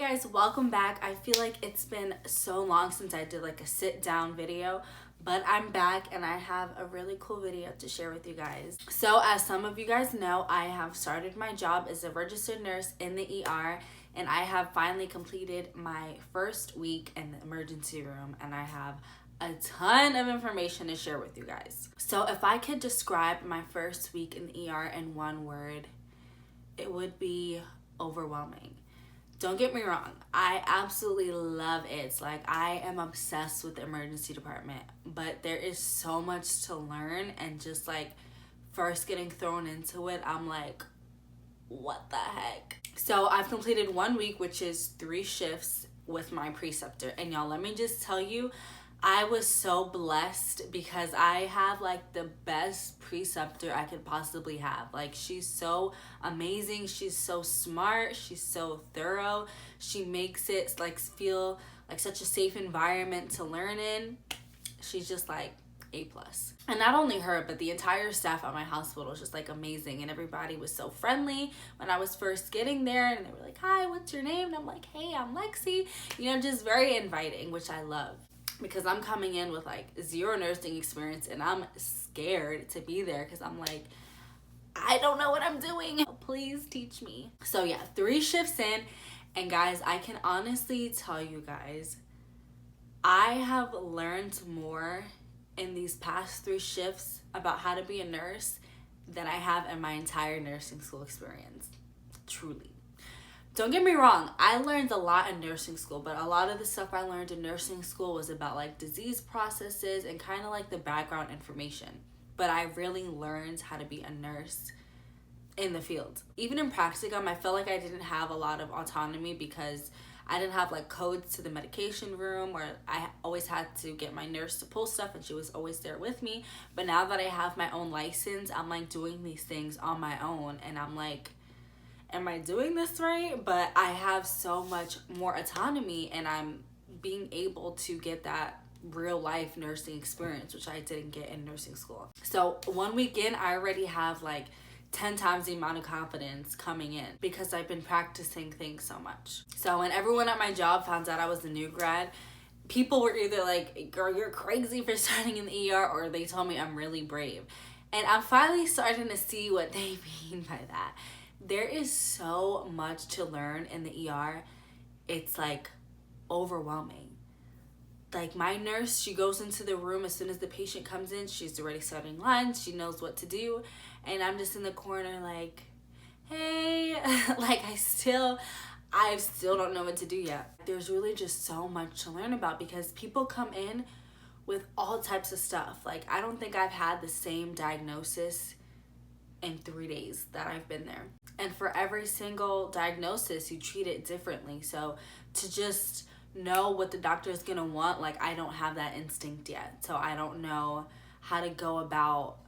guys, welcome back. I feel like it's been so long since I did like a sit down video, but I'm back and I have a really cool video to share with you guys. So as some of you guys know, I have started my job as a registered nurse in the ER, and I have finally completed my first week in the emergency room, and I have a ton of information to share with you guys. So if I could describe my first week in the ER in one word, it would be overwhelming. Don't get me wrong, I absolutely love it. It's like I am obsessed with the emergency department, but there is so much to learn, and just like first getting thrown into it, I'm like, what the heck? So I've completed 1 week, which is 3 shifts with my preceptor, and y'all, let me just tell you, I was so blessed because I have like the best preceptor I could possibly have. Like, she's so amazing, she's so smart, she's so thorough, she makes it like feel like such a safe environment to learn in. She's just like A+. And not only her, but the entire staff at my hospital is just like amazing, and everybody was so friendly when I was first getting there, and they were like, hi, what's your name? And I'm like, hey, I'm Lexi. You know, just very inviting, which I love, because I'm coming in with like 0 nursing experience, and I'm scared to be there because I'm like, I don't know what I'm doing. Please teach me. So yeah, 3 shifts in, and guys, I can honestly tell you guys, I have learned more in these past 3 shifts about how to be a nurse than I have in my entire nursing school experience. Truly. Don't get me wrong, I learned a lot in nursing school, but a lot of the stuff I learned in nursing school was about like disease processes and kind of like the background information. But I really learned how to be a nurse in the field. Even in practicum, I felt like I didn't have a lot of autonomy because I didn't have like codes to the medication room, or I always had to get my nurse to pull stuff and she was always there with me. But now that I have my own license, I'm like doing these things on my own, and I'm like, am I doing this right? But I have so much more autonomy, and I'm being able to get that real life nursing experience, which I didn't get in nursing school. So 1 week in, I already have like 10 times the amount of confidence coming in because I've been practicing things so much. So when everyone at my job found out I was a new grad, people were either like, girl, you're crazy for starting in the ER, or they told me I'm really brave. And I'm finally starting to see what they mean by that. There is so much to learn in the ER. It's like overwhelming. Like, my nurse, she goes into the room as soon as the patient comes in. She's already starting lines. She knows what to do. And I'm just in the corner like, hey, like I still don't know what to do yet. There's really just so much to learn about because people come in with all types of stuff. Like, I don't think I've had the same diagnosis in 3 days that I've been there. And for every single diagnosis, you treat it differently. So to just know what the doctor is gonna want, like, I don't have that instinct yet. So I don't know how to go about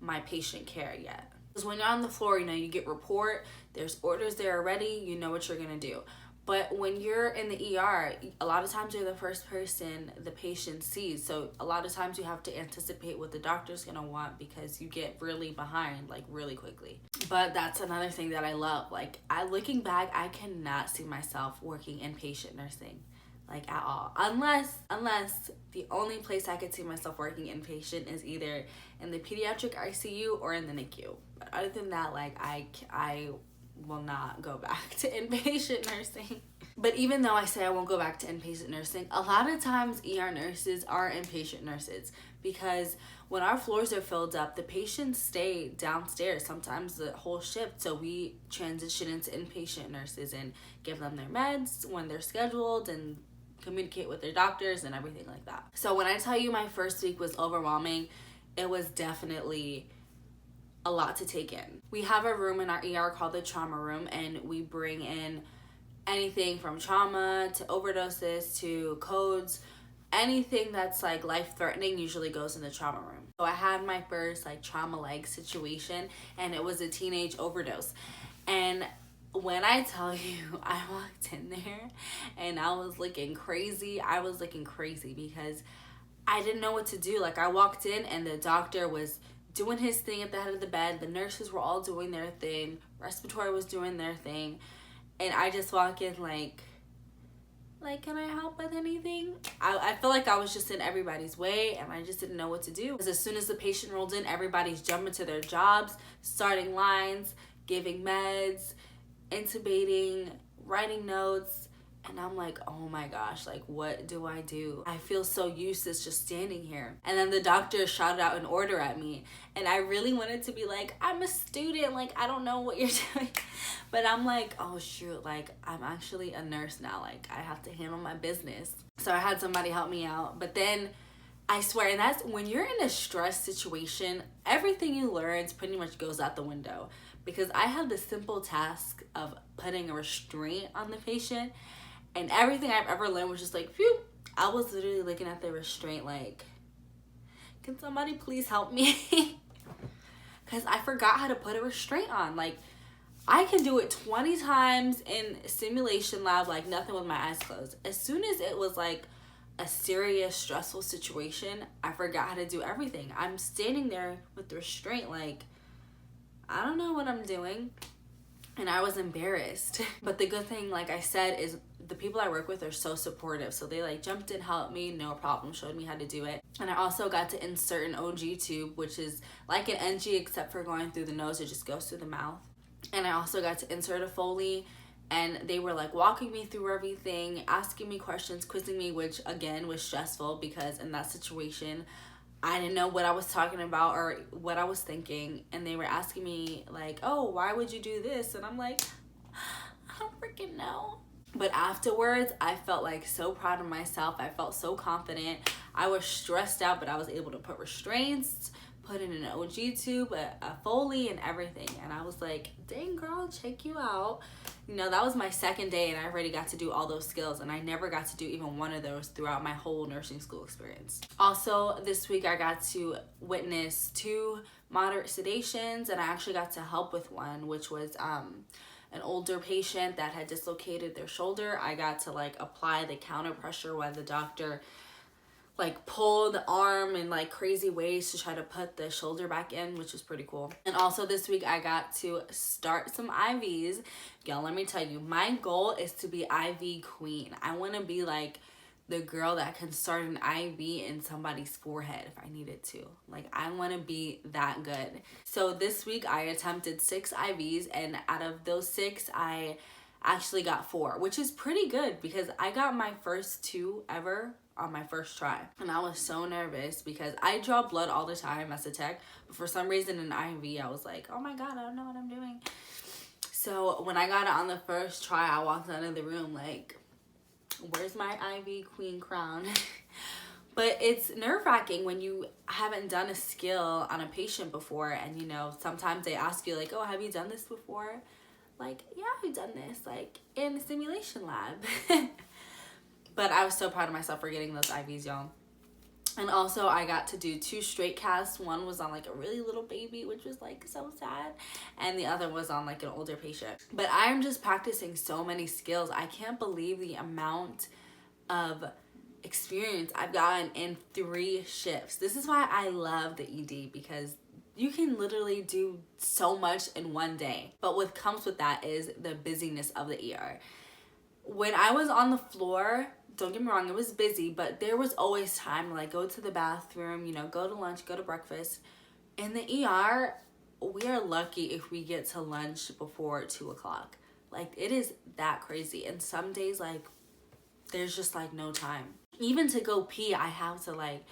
my patient care yet. Because when you're on the floor, you know, you get report, there's orders there already, you know what you're gonna do. But when you're in the ER, a lot of times you're the first person the patient sees. So a lot of times you have to anticipate what the doctor's gonna want because you get really behind, like really quickly. But that's another thing that I love. Like, looking back, I cannot see myself working inpatient nursing, like at all. Unless the only place I could see myself working inpatient is either in the pediatric ICU or in the NICU. But other than that, like I will not go back to inpatient nursing. But even though I say I won't go back to inpatient nursing, a lot of times ER nurses are inpatient nurses because when our floors are filled up, the patients stay downstairs sometimes the whole shift. So we transition into inpatient nurses and give them their meds when they're scheduled and communicate with their doctors and everything like that. So when I tell you my first week was overwhelming, it was definitely a lot to take in. We have a room in our ER called the trauma room, and we bring in anything from trauma to overdoses to codes. Anything that's like life-threatening usually goes in the trauma room. So I had my first like trauma-like situation, and it was a teenage overdose. And when I tell you, I walked in there and I was looking crazy. I was looking crazy because I didn't know what to do. Like, I walked in and the doctor was doing his thing at the head of the bed. The nurses were all doing their thing. Respiratory was doing their thing. And I just walk in like, like, can I help with anything? I feel like I was just in everybody's way and I just didn't know what to do. Because as soon as the patient rolled in, everybody's jumping to their jobs, starting lines, giving meds, intubating, writing notes. And I'm like, oh my gosh, like, what do I do? I feel so useless just standing here. And then the doctor shouted out an order at me. And I really wanted to be like, I'm a student. Like, I don't know what you're doing. But I'm like, oh shoot, like, I'm actually a nurse now. Like, I have to handle my business. So I had somebody help me out. But then I swear, and that's when you're in a stress situation, everything you learn pretty much goes out the window. Because I had the simple task of putting a restraint on the patient. And everything I've ever learned was just like, phew. I was literally looking at the restraint like, can somebody please help me? Because I forgot how to put a restraint on. Like, I can do it 20 times in simulation lab like nothing with my eyes closed. As soon as it was like a serious, stressful situation, I forgot how to do everything. I'm standing there with the restraint like, I don't know what I'm doing. And I was embarrassed. But the good thing, like I said, is the people I work with are so supportive. So they like jumped in, helped me, no problem, showed me how to do it. And I also got to insert an OG tube, which is like an NG except for going through the nose. It just goes through the mouth. And I also got to insert a Foley. And they were like walking me through everything, asking me questions, quizzing me, which again was stressful because in that situation, I didn't know what I was talking about or what I was thinking. And they were asking me like, oh, why would you do this? And I'm like, I don't freaking know. But afterwards, I felt like so proud of myself. I felt so confident. I was stressed out, but I was able to put restraints, put in an OG tube, a Foley and everything. And I was like, dang girl, check you out. You know, that was my second day and I already got to do all those skills and I never got to do even one of those throughout my whole nursing school experience. Also, this week I got to witness 2 moderate sedations and I actually got to help with one, which was an older patient that had dislocated their shoulder. I got to like apply the counter pressure while the doctor like pull the arm in like crazy ways to try to put the shoulder back in, which was pretty cool. And also this week I got to start some IVs. Y'all, let me tell you, my goal is to be IV queen. I want to be like the girl that can start an IV in somebody's forehead if I needed to. Like, I want to be that good. So this week I attempted 6 IVs and out of those 6 I actually got 4, which is pretty good because I got my first 2 ever on my first try. And I was so nervous because I draw blood all the time as a tech, but for some reason in IV I was like, oh my god, I don't know what I'm doing. So when I got it on the first try, I walked out of the room like, where's my IV queen crown? But it's nerve-wracking when you haven't done a skill on a patient before, and you know, sometimes they ask you like, oh, have you done this before? Like, yeah, I've done this, like in the simulation lab. But I was so proud of myself for getting those IVs, y'all. And also I got to do 2 straight casts. One was on like a really little baby, which was like so sad. And the other was on like an older patient. But I'm just practicing so many skills. I can't believe the amount of experience I've gotten in 3 shifts. This is why I love the ED, because you can literally do so much in one day. But what comes with that is the busyness of the ER. When I was on the floor, don't get me wrong, it was busy, but there was always time to like go to the bathroom, you know, go to lunch, go to breakfast. In the ER, we are lucky if we get to lunch before 2 o'clock. Like, it is that crazy. And some days, like, there's just like no time. Even to go pee, I have to like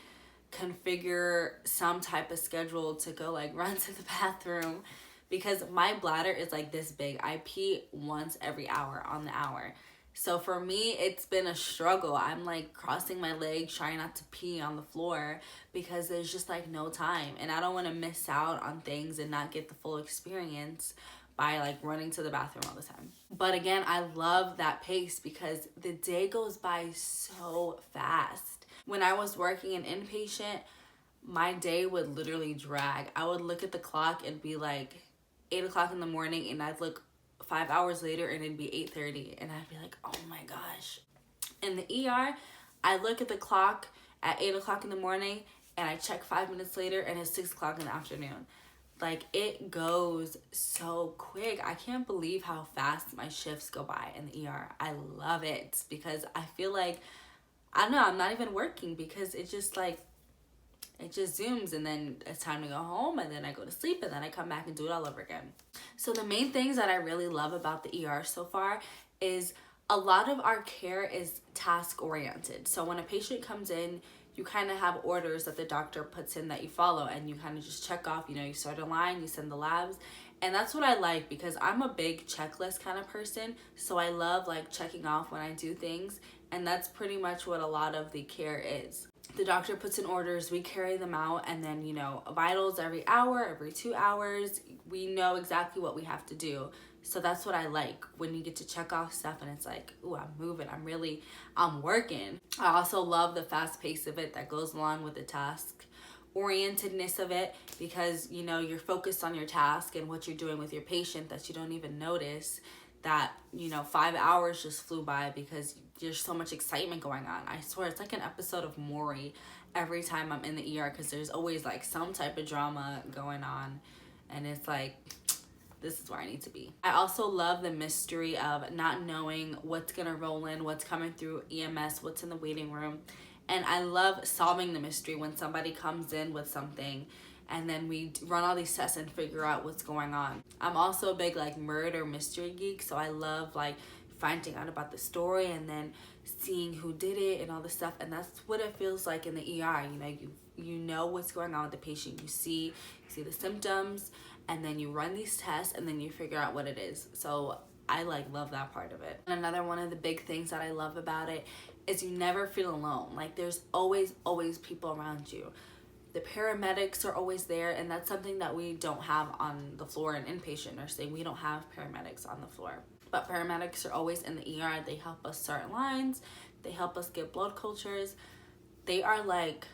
configure some type of schedule to go like run to the bathroom because my bladder is like this big. I pee once every hour on the hour. So for me, it's been a struggle. I'm like crossing my legs, trying not to pee on the floor because there's just like no time. And I don't want to miss out on things and not get the full experience by like running to the bathroom all the time. But again, I love that pace because the day goes by so fast. When I was working an inpatient, my day would literally drag. I would look at the clock and be like 8 o'clock in the morning and I'd look 5 hours later and it'd be 8:30 and I'd be like, oh my gosh. In the ER, I look at the clock at 8 o'clock in the morning and I check 5 minutes later and it's 6 o'clock in the afternoon. Like, it goes so quick. I can't believe how fast my shifts go by in the ER. I love it because I feel like, I don't know, I'm not even working because it just like, it just zooms, and then it's time to go home, and then I go to sleep, and then I come back and do it all over again. So the main things that I really love about the ER so far is a lot of our care is task oriented. So when a patient comes in, you kind of have orders that the doctor puts in that you follow, and you kind of just check off, you start a line, you send the labs. And that's what I like because I'm a big checklist kind of person. So I love like checking off when I do things. And that's pretty much what a lot of the care is. The doctor puts in orders, we carry them out, and then, vitals every hour, every 2 hours, we know exactly what we have to do. So that's what I like, when you get to check off stuff and it's like, ooh, I'm moving, I'm working. I also love the fast pace of it that goes along with the task orientedness of it, because you're focused on your task and what you're doing with your patient that you don't even notice that 5 hours just flew by because there's so much excitement going on. I swear it's like an episode of Maury every time I'm in the ER, because there's always like some type of drama going on, and it's like, this is where I need to be. I also love the mystery of not knowing what's gonna roll in, what's coming through EMS, what's in the waiting room. And I love solving the mystery when somebody comes in with something and then we run all these tests and figure out what's going on. I'm also a big like murder mystery geek, so I love like finding out about the story and then seeing who did it and all this stuff. And that's what it feels like in the ER. You know what's going on with the patient. You see the symptoms, and then you run these tests, and then you figure out what it is. So I love that part of it. And another one of the big things that I love about it is you never feel alone. Like, there's always people around you. The paramedics are always there, and that's something that we don't have on the floor in inpatient nursing. We don't have paramedics on the floor. But paramedics are always in the ER. They help us start lines. They help us get blood cultures. They are like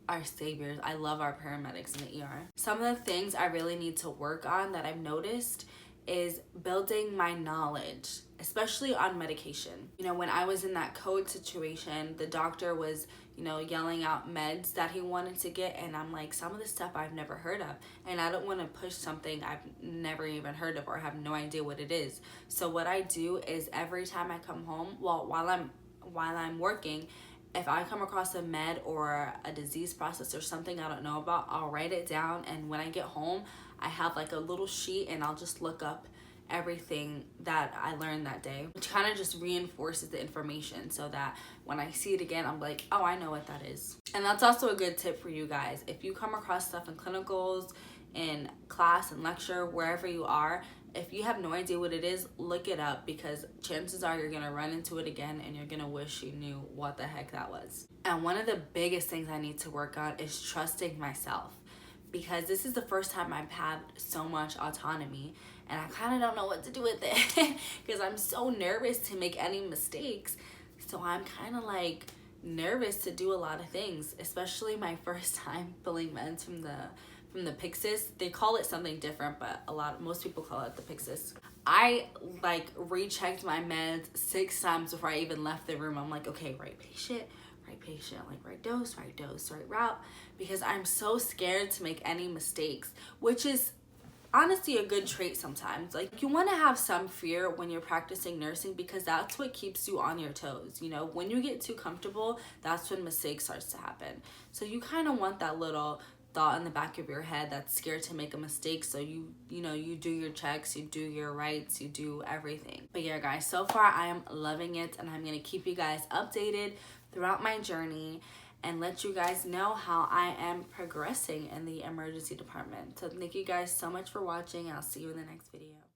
our saviors. I love our paramedics in the ER. Some of the things I really need to work on that I've noticed is building my knowledge, especially on medication. When I was in that code situation, the doctor was, yelling out meds that he wanted to get, and I'm like, some of the stuff I've never heard of, and I don't want to push something I've never even heard of or have no idea what it is. So what I do is every time I come home, while I'm working, if I come across a med or a disease process or something I don't know about, I'll write it down, and when I get home, I have like a little sheet and I'll just look up everything that I learned that day, which kind of just reinforces the information so that when I see it again, I'm like, oh, I know what that is. And that's also a good tip for you guys. If you come across stuff in clinicals, in class and lecture, wherever you are, if you have no idea what it is, look it up, because chances are you're gonna run into it again and you're gonna wish you knew what the heck that was. And one of the biggest things I need to work on is trusting myself, because this is the first time I've had so much autonomy and I kind of don't know what to do with it because I'm so nervous to make any mistakes. So I'm kind of like nervous to do a lot of things, especially my first time filling meds from the Pyxis. They call it something different, but most people call it the Pyxis. I rechecked my meds 6 times before I even left the room. I'm like, okay, right patient, like right dose, right route, because I'm so scared to make any mistakes, which is honestly a good trait sometimes. Like, you want to have some fear when you're practicing nursing, because that's what keeps you on your toes. When you get too comfortable, that's when mistakes starts to happen. So you kind of want that little thought in the back of your head that's scared to make a mistake, so you do your checks, you do your rights, you do everything. But yeah, guys, so far I am loving it, and I'm gonna keep you guys updated throughout my journey and let you guys know how I am progressing in the emergency department. So thank you guys so much for watching, and I'll see you in the next video.